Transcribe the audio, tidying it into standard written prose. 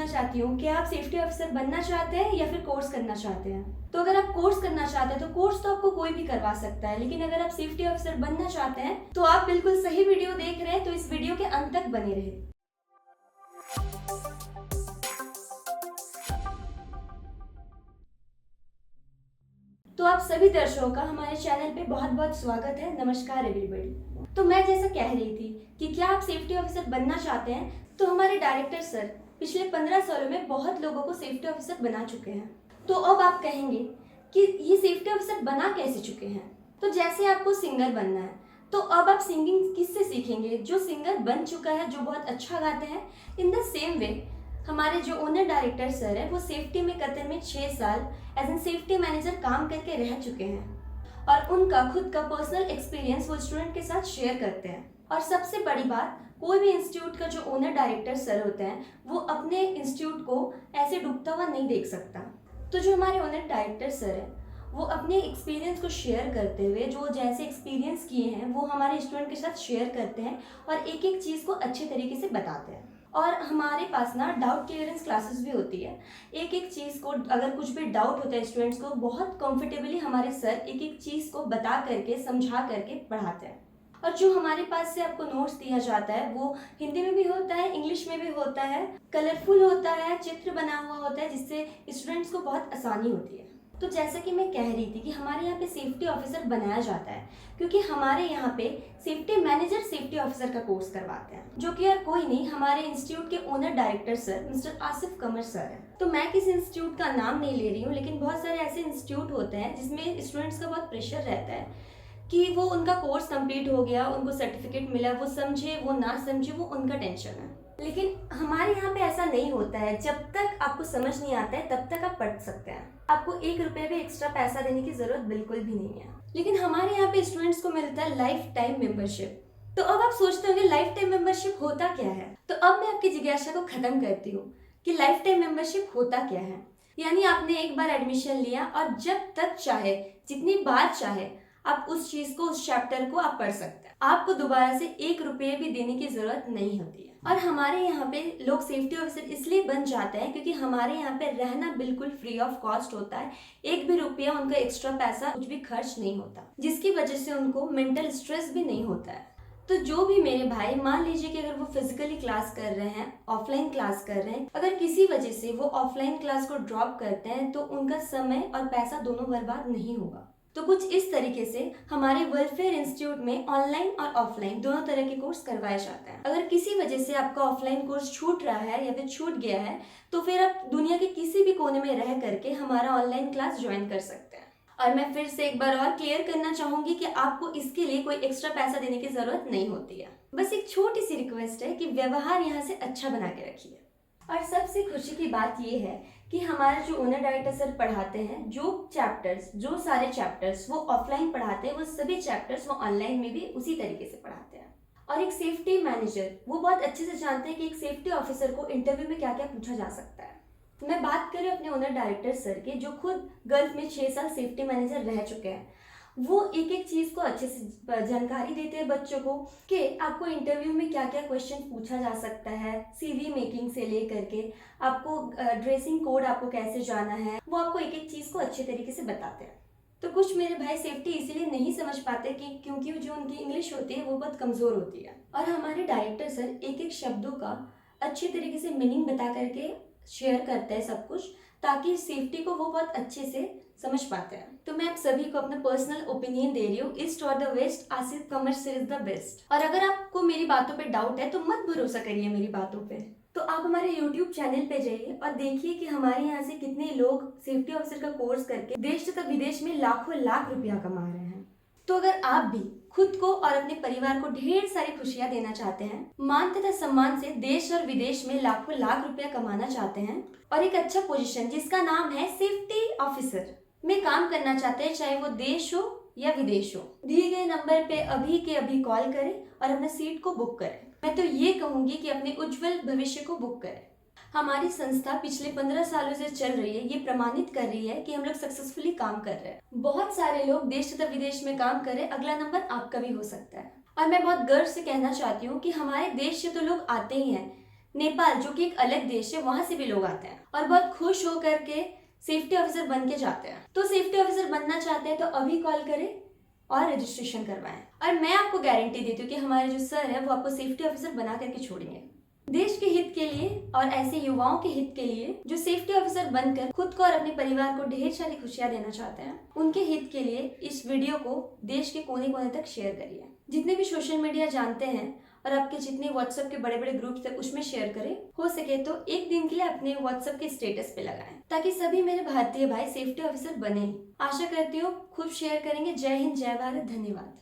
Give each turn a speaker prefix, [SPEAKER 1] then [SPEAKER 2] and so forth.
[SPEAKER 1] पूछना चाहती हूँ कि आप सेफ्टी ऑफिसर बनना चाहते हैं या फिर कोर्स करना चाहते हैं। तो अगर आप कोर्स करना चाहते हैं तो कोर्स तो आपको कोई भी करवा सकता है, लेकिन अगर आप सेफ्टी ऑफिसर बनना चाहते हैं तो आप बिल्कुल सही वीडियो देख रहे हैं, तो इस वीडियो के अंत तक बने रहे। तो आप सभी दर्शकों का हमारे चैनल पे बहुत बहुत स्वागत है। नमस्कार एवरीबॉडी। तो मैं जैसा कह रही थी कि क्या आप सेफ्टी ऑफिसर बनना चाहते हैं, तो हमारे डायरेक्टर सर पिछले 15 सालों में बहुत लोगों को सेफ्टी ऑफिसर बना चुके हैं। तो अब आप कहेंगे कि ये सेफ्टी ऑफिसर बना कैसे चुके हैं। तो जैसे आपको सिंगर बनना है तो अब आप सिंगिंग किससे सीखेंगे, जो सिंगर बन चुका है, जो बहुत अच्छा गाते हैं। इन द सेम वे हमारे जो ओनर डायरेक्टर सर है वो सेफ्टी में कतर में 6 साल एज एन सेफ्टी मैनेजर काम करके रह चुके हैं और उनका खुद का पर्सनल एक्सपीरियंस वो स्टूडेंट के साथ शेयर करते हैं। और सबसे बड़ी बात, कोई भी इंस्टीट्यूट का जो ओनर डायरेक्टर सर होते हैं वो अपने इंस्टीट्यूट को ऐसे डूबता हुआ नहीं देख सकता। तो जो हमारे ओनर डायरेक्टर सर है वो अपने एक्सपीरियंस को शेयर करते हुए, जो जैसे एक्सपीरियंस किए हैं वो हमारे स्टूडेंट के साथ शेयर करते हैं और एक एक चीज़ को अच्छे तरीके से बताते हैं। और हमारे पास ना डाउट क्लियरेंस क्लासेस भी होती है। एक एक चीज़ को अगर कुछ भी डाउट होता है स्टूडेंट्स को, बहुत कंफर्टेबली हमारे सर एक एक चीज़ को बता करके समझा करके पढ़ाते हैं। और जो हमारे पास से आपको नोट्स दिया जाता है वो हिंदी में भी होता है, इंग्लिश में भी होता है, कलरफुल होता है, चित्र बना हुआ होता है, जिससे स्टूडेंट्स को बहुत आसानी होती है। तो जैसा कि मैं कह रही थी कि हमारे यहाँ पे सेफ्टी ऑफिसर बनाया जाता है क्योंकि हमारे यहाँ पे सेफ्टी मैनेजर सेफ्टी ऑफिसर का कोर्स करवाते हैं, जो कि यार कोई नहीं, हमारे इंस्टीट्यूट के owner director sir mister Asif Qamar sir हैं। तो मैं किसी इंस्टीट्यूट का नाम नहीं ले रही हूँ, लेकिन बहुत सारे ऐसे इंस्टीट्यूट होते हैं जिसमें स्टूडेंट्स का बहुत प्रेशर रहता है कि वो उनका कोर्स कंप्लीट हो गया, उनको सर्टिफिकेट मिला, वो समझे वो ना समझे वो उनका टेंशन है। लेकिन हमारे यहाँ पे ऐसा नहीं होता है। जब तक आपको समझ नहीं आता है तब तक आप पढ़ सकते हैं, आपको 1 रुपये भी एक्स्ट्रा पैसा देने की जरूरत बिल्कुल भी नहीं है। लेकिन हमारे यहाँ पे स्टूडेंट्स को मिलता है लाइफ टाइम मेंबरशिप। तो अब आप सोचते होंगे लाइफ टाइम मेंबरशिप होता क्या है। तो अब मैं आपकी जिज्ञासा को खत्म करती हूँ कि लाइफ टाइम मेंबरशिप होता क्या है। यानी आपने एक बार एडमिशन लिया और जब तक चाहे, जितनी बार चाहे, आप उस चीज को, उस चैप्टर को आप पढ़ सकते हैं। आपको दोबारा से 1 रुपये भी देने की जरूरत नहीं होती है। और हमारे यहाँ पे लोग सेफ्टी ऑफिसर इसलिए बन जाते हैं क्योंकि हमारे यहाँ पे रहना बिल्कुल फ्री ऑफ कॉस्ट होता है। 1 भी रुपया उनका एक्स्ट्रा पैसा कुछ भी खर्च नहीं होता, जिसकी वजह से उनको मेंटल स्ट्रेस भी नहीं होता है। तो जो भी मेरे भाई, मान लीजिए कि अगर वो फिजिकली क्लास कर रहे हैं, ऑफलाइन क्लास कर रहे हैं, अगर किसी वजह से वो ऑफलाइन क्लास को ड्रॉप करते हैं तो उनका समय और पैसा दोनों बर्बाद नहीं होगा। तो कुछ इस तरीके से हमारे वेलफेयर इंस्टीट्यूट में ऑनलाइन और ऑफलाइन दोनों तरह के कोर्स करवाए जाते हैं। अगर किसी वजह से आपका ऑफलाइन कोर्स छूट रहा है या फिर छूट गया है तो फिर आप दुनिया के किसी भी कोने में रह करके हमारा ऑनलाइन क्लास ज्वाइन कर सकते हैं। और मैं फिर से एक बार और क्लियर करना चाहूंगी कि आपको इसके लिए कोई एक्स्ट्रा पैसा देने की जरूरत नहीं होती है। बस एक छोटी सी रिक्वेस्ट है कि व्यवहार यहाँ से अच्छा बना के रखिए। और सबसे खुशी की बात यह है कि हमारा जो ओनर डायरेक्टर सर पढ़ाते हैं, जो सारे चैप्टर्स वो ऑफलाइन पढ़ाते हैं, वो सभी चैप्टर्स वो ऑनलाइन में भी उसी तरीके से पढ़ाते हैं। और एक सेफ्टी मैनेजर वो बहुत अच्छे से जानते हैं कि एक सेफ्टी ऑफिसर को इंटरव्यू में क्या क्या पूछा जा सकता है। मैं बात करूँ अपने ओनर डायरेक्टर सर की, जो खुद गल्फ में 6 साल सेफ्टी मैनेजर रह चुके हैं। वो एक एक चीज़ को अच्छे से जानकारी देते हैं बच्चों को कि आपको इंटरव्यू में क्या क्या क्वेश्चन पूछा जा सकता है, सीवी मेकिंग से लेकर के आपको ड्रेसिंग कोड आपको कैसे जाना है, वो आपको एक एक चीज़ को अच्छे तरीके से बताते हैं। तो कुछ मेरे भाई सेफ्टी इसीलिए नहीं समझ पाते कि क्योंकि जो उनकी इंग्लिश होती है वो बहुत कमज़ोर होती है। और हमारे डायरेक्टर सर एक एक शब्दों का अच्छे तरीके से मीनिंग बता करके शेयर करते हैं सब कुछ, ताकि सेफ्टी को वो बहुत अच्छे से समझ पाते हैं। तो मैं आप सभी को अपना पर्सनल ओपिनियन दे रही हूँ, ईस्ट और the west, Asif Qamar sir is the best. और अगर आपको मेरी बातों पे डाउट है तो मत भरोसा करिए मेरी बातों पे। तो आप हमारे YouTube चैनल पे जाइए और देखिए कि हमारे यहाँ से कितने लोग सेफ्टी ऑफिसर का कोर्स करके देश तथा विदेश में लाखों लाख रुपया कमा रहे हैं। तो अगर आप भी खुद को और अपने परिवार को ढेर सारी खुशियां देना चाहते हैं, मान तथा सम्मान से देश और विदेश में लाखों लाख रुपया कमाना चाहते हैं और एक अच्छा पोजीशन जिसका नाम है सेफ्टी ऑफिसर में काम करना चाहते हैं, चाहे वो देश हो या विदेश हो, दिए गए नंबर पे अभी के अभी कॉल करें और अपने सीट को बुक करें। मैं तो ये कहूंगी कि अपने उज्जवल भविष्य को बुक करें। हमारी संस्था पिछले 15 सालों से चल रही है, ये प्रमाणित कर रही है कि हम लोग सक्सेसफुली काम कर रहे हैं। बहुत सारे लोग देश तथा विदेश में काम कर रहे हैं, अगला नंबर आपका भी हो सकता है। और मैं बहुत गर्व से कहना चाहती हूँ कि हमारे देश से तो लोग आते ही हैं, नेपाल जो कि एक अलग देश है, वहां से भी लोग आते हैं और बहुत खुश होकर के सेफ्टी ऑफिसर बन के जाते हैं। तो सेफ्टी ऑफिसर बनना चाहते हैं तो अभी कॉल करें और रजिस्ट्रेशन करवाएं। और मैं आपको गारंटी देती हूँ कि हमारे जो सर है वो आपको सेफ्टी ऑफिसर बना करके छोड़ेंगे। देश के हित के लिए और ऐसे युवाओं के हित के लिए जो सेफ्टी ऑफिसर बनकर खुद को और अपने परिवार को ढेर सारी खुशियां देना चाहते हैं, उनके हित के लिए इस वीडियो को देश के कोने कोने तक शेयर करिए। जितने भी सोशल मीडिया जानते हैं और आपके जितने व्हाट्सएप के बड़े बड़े ग्रुप्स है उसमें शेयर करें। हो सके तो एक दिन के लिए अपने व्हाट्सएप के स्टेटस पे लगाएं ताकि सभी मेरे भारतीय भाई सेफ्टी ऑफिसर बने। आशा करती हूँ खूब शेयर करेंगे। जय हिंद, जय भारत, धन्यवाद।